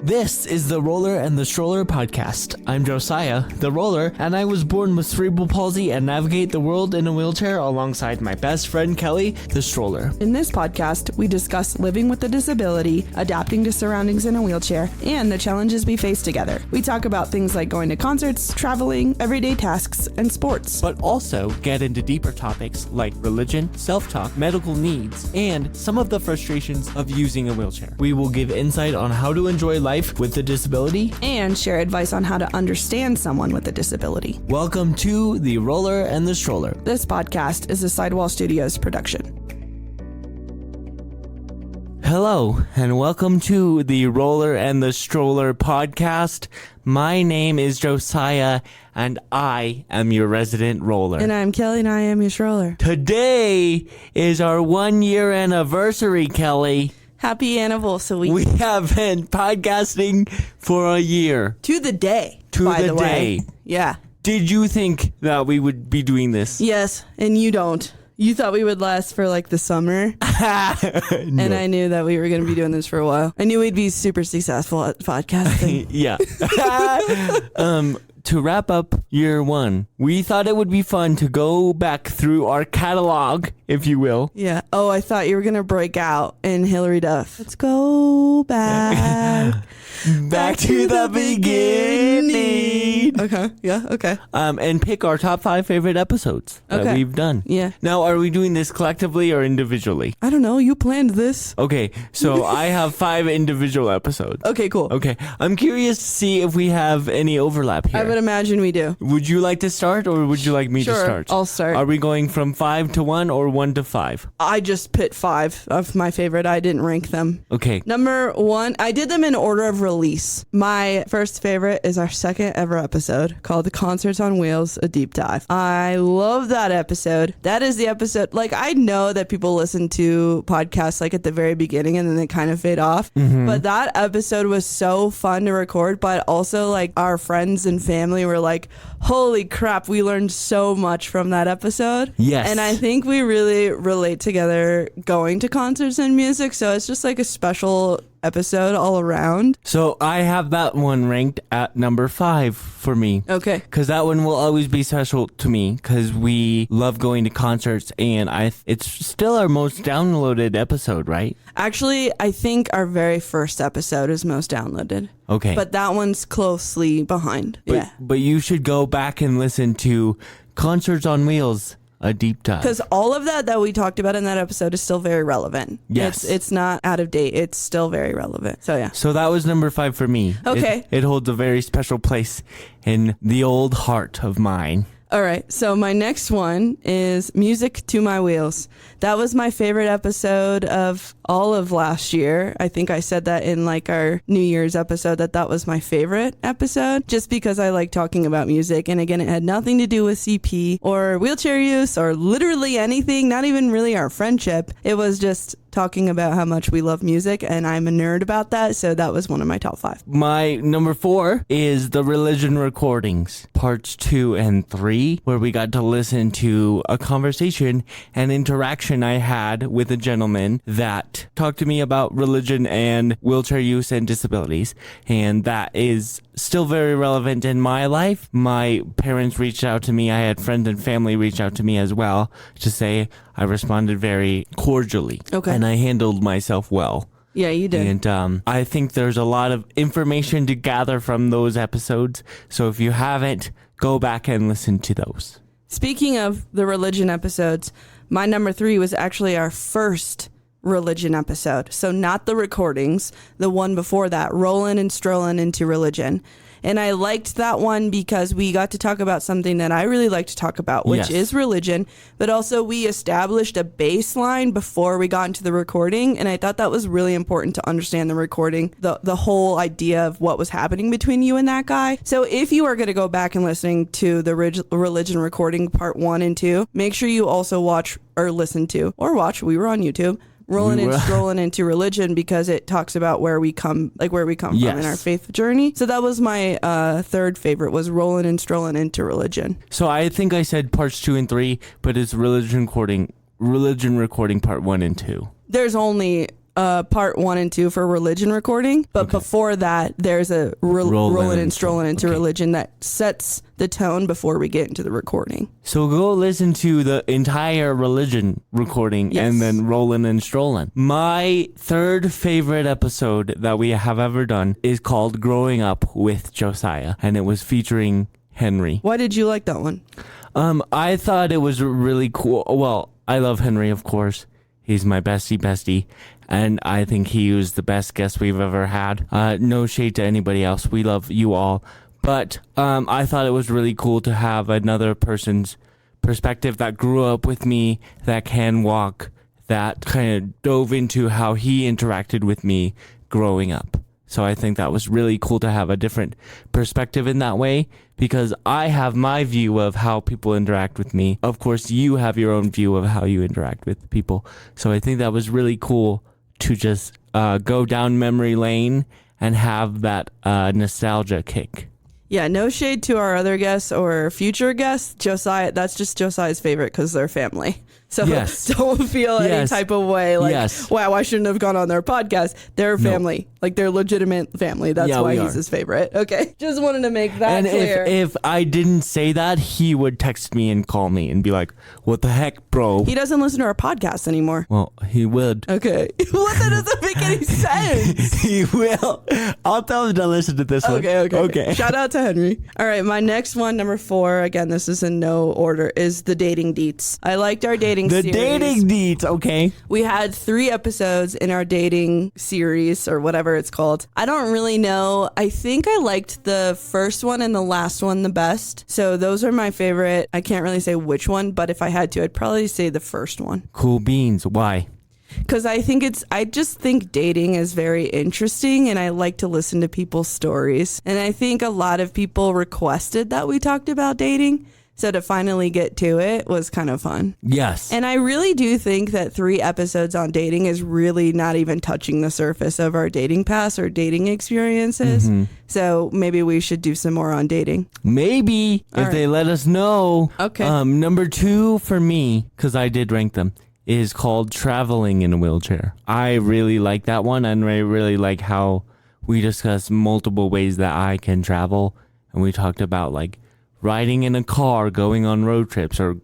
This is the Roller and the Stroller podcast. I'm Josiah, the roller, and I was born with cerebral palsy and navigate the world in a wheelchair alongside my best friend Kelly, the stroller. In this podcast, we discuss living with a disability, adapting to surroundings in a wheelchair, and the challenges we face together. We talk about things like going to concerts, traveling, everyday tasks, and sports. But also get into deeper topics like religion, self-talk, medical needs, and some of the frustrations of using a wheelchair. We will give insight on how to enjoy life with a disability and share advice on how to understand someone with a disability. Welcome to the Roller and the Stroller. This podcast is a Sidewallstudios production. Hello, and welcome to the Roller and the Stroller podcast. My name is Josiah, and I am your resident roller. And I'm Kelly, and I am your stroller. Today is our 1 year anniversary, Kelly. Happy anniversary. We have been podcasting for a year. To the day. To by the day. Way. Yeah. Did you think that we would be doing this? Yes, and you don't. You thought we would last for like the summer. No. And I knew that we were going to be doing this for a while. I knew we'd be super successful at podcasting. Yeah. To wrap up year one, we thought it would be fun to go back through our catalog, if you will. Yeah. Oh, I thought you were going to break out in Hillary Duff. Let's go back. Back to the beginning. Okay. Yeah. Okay. And pick our top 5 favorite episodes that we've done. Yeah. Now, are we doing this collectively or individually? I don't know. You planned this. Okay. So I have 5 individual episodes. Okay, cool. Okay. I'm curious to see if we have any overlap here. I would imagine we do. Would you like to start or would you like me to start? I'll start. Are we going from 5 to 1 or 1 to 5? I just picked 5 of my favorite. I didn't rank them. Okay. Number 1, I did them in order of release. My first favorite is our second ever episode called The Concerts on Wheels, a deep dive. I love that episode. That is the episode, like I know that people listen to podcasts like at the very beginning and then they kind of fade off. Mm-hmm. But that episode was so fun to record, but also like our friends and family were like, holy crap, we learned so much from that episode. Yes. And I think we really relate together going to concerts and music. So it's just like a special episode all around. So I have that one ranked at number 5 for me. Okay. Because that one will always be special to me because we love going to concerts and it's still our most downloaded episode, right? Actually, I think our very first episode is most downloaded. Okay. But that one's closely behind. But you should go back and listen to Concerts on Wheels, a deep dive. Because all of that we talked about in that episode is still very relevant. Yes. It's not out of date. It's still very relevant. So yeah. So that was number 5 for me. Okay. It holds a very special place in the old heart of mine. All right, so my next one is Music to My Wheels. That was my favorite episode of all of last year. I think I said that in like our New Year's episode that was my favorite episode just because I like talking about music. And again, it had nothing to do with CP or wheelchair use or literally anything, not even really our friendship. It was just talking about how much we love music, and I'm a nerd about that, so that was one of my top 5. My number 4 is the religion recordings, parts 2 and 3, where we got to listen to a conversation and interaction I had with a gentleman that talked to me about religion and wheelchair use and disabilities, and that is still very relevant in my life. My parents reached out to me. I had friends and family reach out to me as well to say I responded very cordially. Okay. And I handled myself well. Yeah, you did. And I think there's a lot of information to gather from those episodes. So if you haven't, go back and listen to those. Speaking of the religion episodes, my number 3 was actually our first religion episode. So not the recordings, the one before that, Rollin' and Strollin' into Religion. And I liked that one because we got to talk about something that I really like to talk about, which is religion, but also we established a baseline before we got into the recording. And I thought that was really important to understand the recording, the whole idea of what was happening between you and that guy. So if you are going to go back and listening to the religion recording part 1 and 2, make sure you also watch or listen to, or watch, we were on YouTube, Rolling and Strolling into Religion, because it talks about where we come from in our faith journey. So that was my third favorite, was Rolling and Strolling into Religion. So I think I said parts 2 and 3, but it's religion recording part 1 and 2. There's only part 1 and 2 for religion recording, but before that, there's a Rollin' and Strollin' into Religion that sets the tone before we get into the recording. So go listen to the entire religion recording and then Rollin' and Strollin'. My third favorite episode that we have ever done is called Growing Up with Josiah, and it was featuring Henry. Why did you like that one? I thought it was really cool. Well, I love Henry, of course. He's my bestie, and I think he was the best guest we've ever had. No shade to anybody else. We love you all. But I thought it was really cool to have another person's perspective that grew up with me, that can walk, that kind of dove into how he interacted with me growing up. So I think that was really cool to have a different perspective in that way, because I have my view of how people interact with me. Of course, you have your own view of how you interact with people. So I think that was really cool to just go down memory lane and have that nostalgia kick. Yeah, no shade to our other guests or future guests. Josiah, that's just Josiah's favorite because they're family. So don't feel any type of way like, wow, I shouldn't have gone on their podcast. They're family. Like, they're legitimate family. That's why he's his favorite. Okay. Just wanted to make that clear. And if I didn't say that, he would text me and call me and be like, what the heck, bro? He doesn't listen to our podcast anymore. Well, he would. Okay. Well, that doesn't make any sense. He will. I'll tell him to listen to this one. Okay. Shout out to Henry. All right. My next one, number 4, again, this is in no order, is the dating deets. I liked our dating series. Dating deets, okay. We had 3 episodes in our dating series, or whatever it's called. I don't really know. I think I liked the first one and the last one the best. So those are my favorite. I can't really say which one, but if I had to, I'd probably say the first one. Cool beans. Why? Because I just think dating is very interesting, and I like to listen to people's stories. And I think a lot of people requested that we talked about dating. So to finally get to it was kind of fun. Yes. And I really do think that 3 episodes on dating is really not even touching the surface of our dating past or dating experiences. Mm-hmm. So maybe we should do some more on dating. Maybe, if they let us know. Okay. Number 2 for me, because I did rank them, is called Traveling in a Wheelchair. I really like that one, and I really like how we discussed multiple ways that I can travel. And we talked about, like, riding in a car, going on road trips, or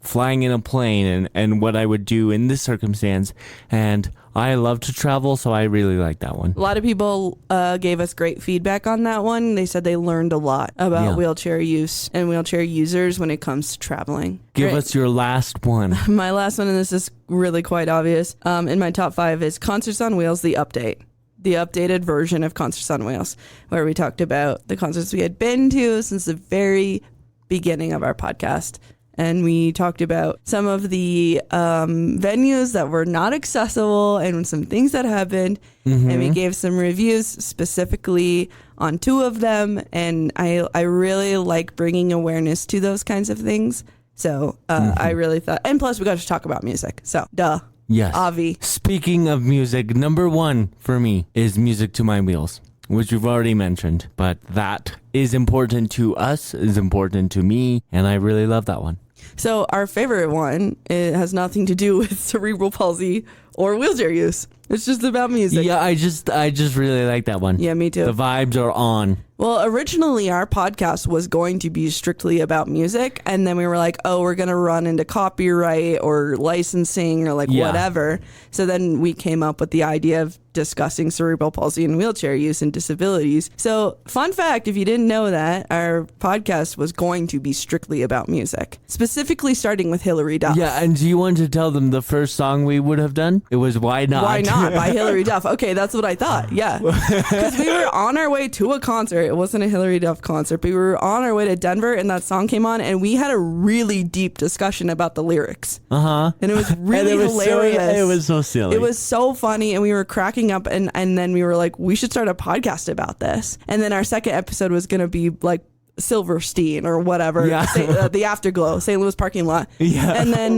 flying in a plane, and what I would do in this circumstance. And I love to travel, so I really like that one. A lot of people gave us great feedback on that one. They said they learned a lot about wheelchair use and wheelchair users when it comes to traveling. Give us your last one. My last one, and this is really quite obvious, in my top 5 is Concerts on Wheels, the update. The updated version of Concerts on Wheels, where we talked about the concerts we had been to since the very beginning of our podcast. And we talked about some of the venues that were not accessible and some things that happened. Mm-hmm. And we gave some reviews specifically on 2 of them. And I really like bringing awareness to those kinds of things. So I really thought, and plus we got to talk about music. So duh. Yes. Avi. Speaking of music, number 1 for me is Music to My Wheels, which we've already mentioned, but that is important to us, is important to me, and I really love that one. So our favorite one, it has nothing to do with cerebral palsy or wheelchair use. It's just about music. Yeah, I just really like that one. Yeah, me too. The vibes are on. Well, originally our podcast was going to be strictly about music, and then we were like, oh, we're going to run into copyright or licensing or whatever. So then we came up with the idea of discussing cerebral palsy and wheelchair use and disabilities. So fun fact, if you didn't know that, our podcast was going to be strictly about music, specifically starting with Hillary Duff. Yeah, and do you want to tell them the first song we would have done? It was Why Not? Why Not by Hillary Duff. Okay, that's what I thought. Yeah. Because we were on our way to a concert. It wasn't a Hillary Duff concert, but we were on our way to Denver and that song came on and we had a really deep discussion about the lyrics. Uh-huh. And it was really hilarious. It was so silly. It was so funny and we were cracking up and then we were like, we should start a podcast about this. And then our second episode was going to be like Silverstein or whatever, the Afterglow, St. Louis parking lot. Yeah. And then,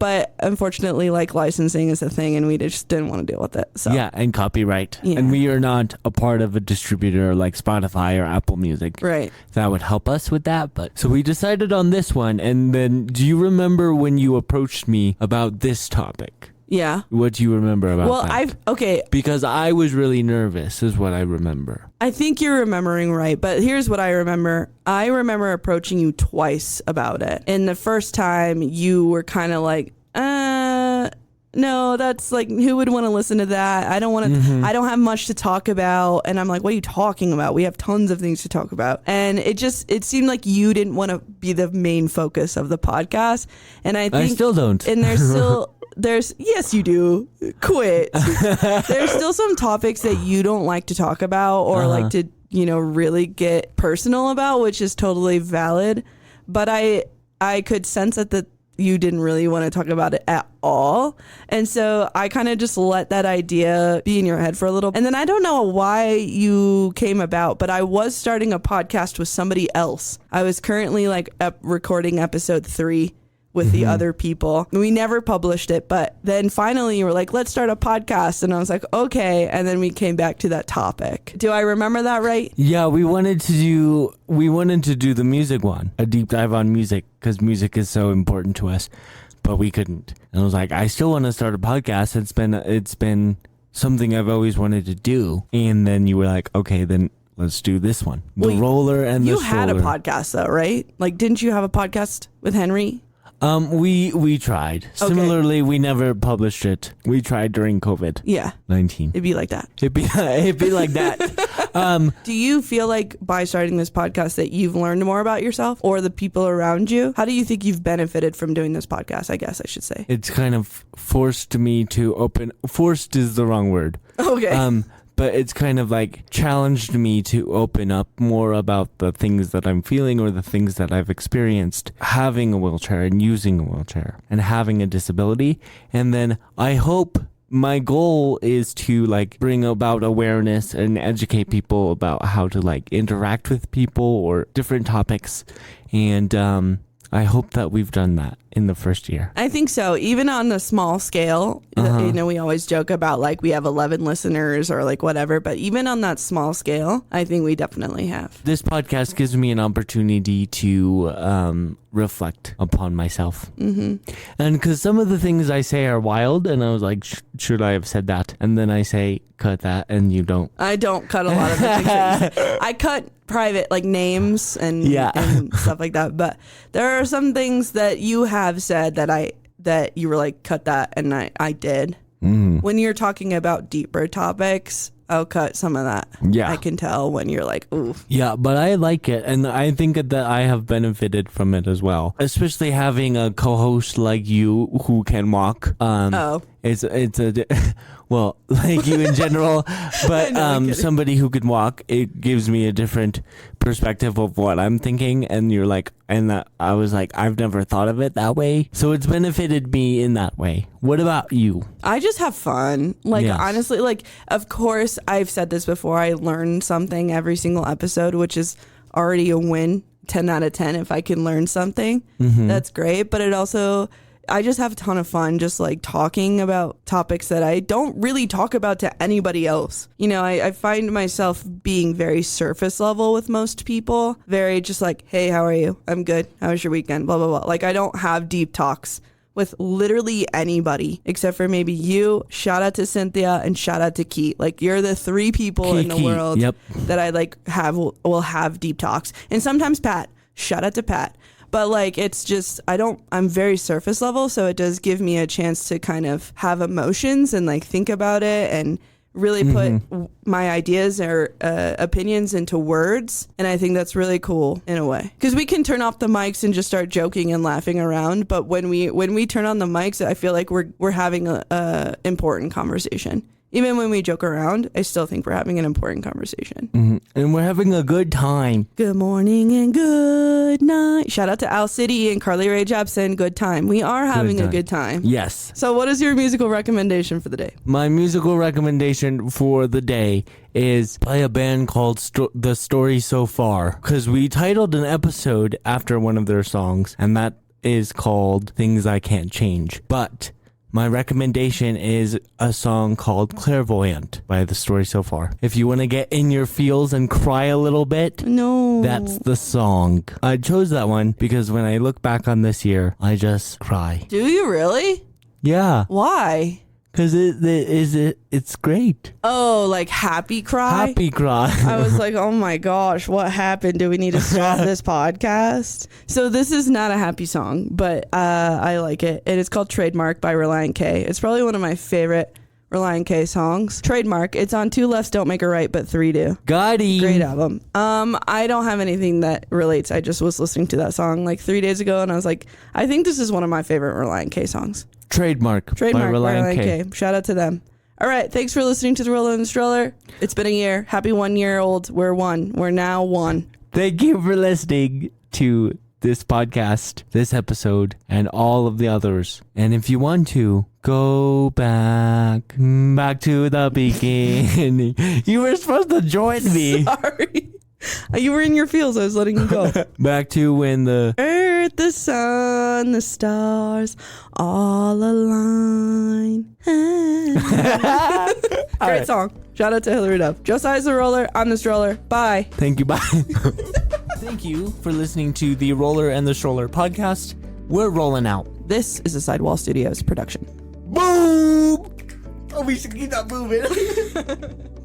but unfortunately, like licensing is a thing and we just didn't want to deal with it. So yeah, and copyright. Yeah. And we are not a part of a distributor like Spotify or Apple Music. Right. That would help us with that. But so we decided on this one. And then do you remember when you approached me about this topic? Yeah. What do you remember about Well, that? okay. Because I was really nervous is what I remember. I think you're remembering right, but here's what I remember. I remember approaching you twice about it. And the first time you were kind of like, no, that's like, who would want to listen to that? I don't want to, I don't have much to talk about. And I'm like, what are you talking about? We have tons of things to talk about. And it seemed like you didn't want to be the main focus of the podcast. And I think I still don't. And yes, you do. Quit. There's still some topics that you don't like to talk about or like to, really get personal about, which is totally valid. But I could sense that you didn't really want to talk about it at all. And so I kind of just let that idea be in your head for a little. And then I don't know why you came about, but I was starting a podcast with somebody else. I was currently recording episode 3 with the other people. We never published it, but then finally you were like, let's start a podcast. And I was like, okay. And then we came back to that topic. Do I remember that right? Yeah, we wanted to do the music one, a deep dive on music, because music is so important to us, but we couldn't. And I was like, I still want to start a podcast. It's been something I've always wanted to do. And then you were like, okay, then let's do this one. The roller and the stroller. You had a podcast though, right? Like, didn't you have a podcast with Henry? We tried. Okay. Similarly, we never published it. We tried during COVID. Yeah. 19. It'd be like that. It'd be like that. Do you feel like by starting this podcast that you've learned more about yourself or the people around you? How do you think you've benefited from doing this podcast, I guess I should say? It's kind of forced me to open. Forced is the wrong word. Okay. But it's kind of like challenged me to open up more about the things that I'm feeling or the things that I've experienced having a wheelchair and using a wheelchair and having a disability. And then I hope my goal is to bring about awareness and educate people about how to interact with people or different topics. And I hope that we've done that in the first year. I think so. Even on the small scale, we always joke about we have 11 listeners or whatever, but even on that small scale, I think we definitely have. This podcast gives me an opportunity to reflect upon myself. And because some of the things I say are wild, and I was like, should I have said that? And then I say, cut that, and you don't. I don't cut a lot of the things. I cut private names and stuff like that, but there are some things that you have said that you were like, cut that, and I did. When you're talking about deeper topics, I'll cut some of that. Yeah. I can tell when you're like, ooh. Yeah, but I like it, and I think that I have benefited from it as well, especially having a co-host like you who can walk. It's a well, like you in general, but somebody who could walk, it gives me a different perspective of what I'm thinking, and you're like, I was like, I've never thought of it that way, so it's benefited me in that way. What about you? I just have fun. Honestly, of course, I've said this before, I learn something every single episode, which is already a win. 10 out of 10 if I can learn something. That's great, but it also, I just have a ton of fun just talking about topics that I don't really talk about to anybody else. I find myself being very surface level with most people. Very just hey, how are you? I'm good. How was your weekend? Blah, blah, blah. I don't have deep talks with literally anybody except for maybe you. Shout out to Cynthia and shout out to Keith. You're the 3 people in the world that I will have deep talks. And sometimes Pat. Shout out to Pat. But it's just, I'm very surface level. So it does give me a chance to kind of have emotions and think about it and really put my ideas or opinions into words. And I think that's really cool in a way, because we can turn off the mics and just start joking and laughing around. But when we turn on the mics, I feel like we're having a important conversation. Even when we joke around, I still think we're having an important conversation. And we're having a good time. Good morning and good night. Shout out to Al City and Carly Rae Jepsen. Good time. We are having a good time. Yes. So what is your musical recommendation for the day? My musical recommendation for the day is by a band called The Story So Far, because we titled an episode after one of their songs, and that is called Things I Can't Change. But my recommendation is a song called Clairvoyant by The Story So Far. If you want to get in your feels and cry a little bit, no, that's the song. I chose that one because when I look back on this year, I just cry. Do you really? Yeah, Why? because it's great. Oh, like happy cry? Happy cry. I was like, oh my gosh, what happened? Do we need to stop this podcast? So this is not a happy song, but I like it. It is called Trademark by Relient K. It's probably one of my favorite Relient K songs. Trademark. It's on Two Lefts Don't Make a Right, but Three Do. Got him. Great album. I don't have anything that relates. I just was listening to that song like 3 days ago, and I was like, I think this is one of my favorite Relient K songs. Trademark by Relient K. Shout out to them. All right, thanks for listening to The Roller and the Stroller. It's been a year. Happy 1 year old. We're one. We're now one. Thank you for listening to this podcast, this episode, and all of the others. And if you want to, go back to the beginning. You were supposed to join me. Sorry. You were in your feels. I was letting you go. Back to when the earth, the sun, the stars all align. Great song. Shout out to Hillary Duff. Josiah's the roller. I'm the stroller. Bye. Thank you. Bye. Thank you for listening to the Roller and the Stroller podcast. We're rolling out. This is a Sidewall Studios production. Boom! Oh, we should keep that moving.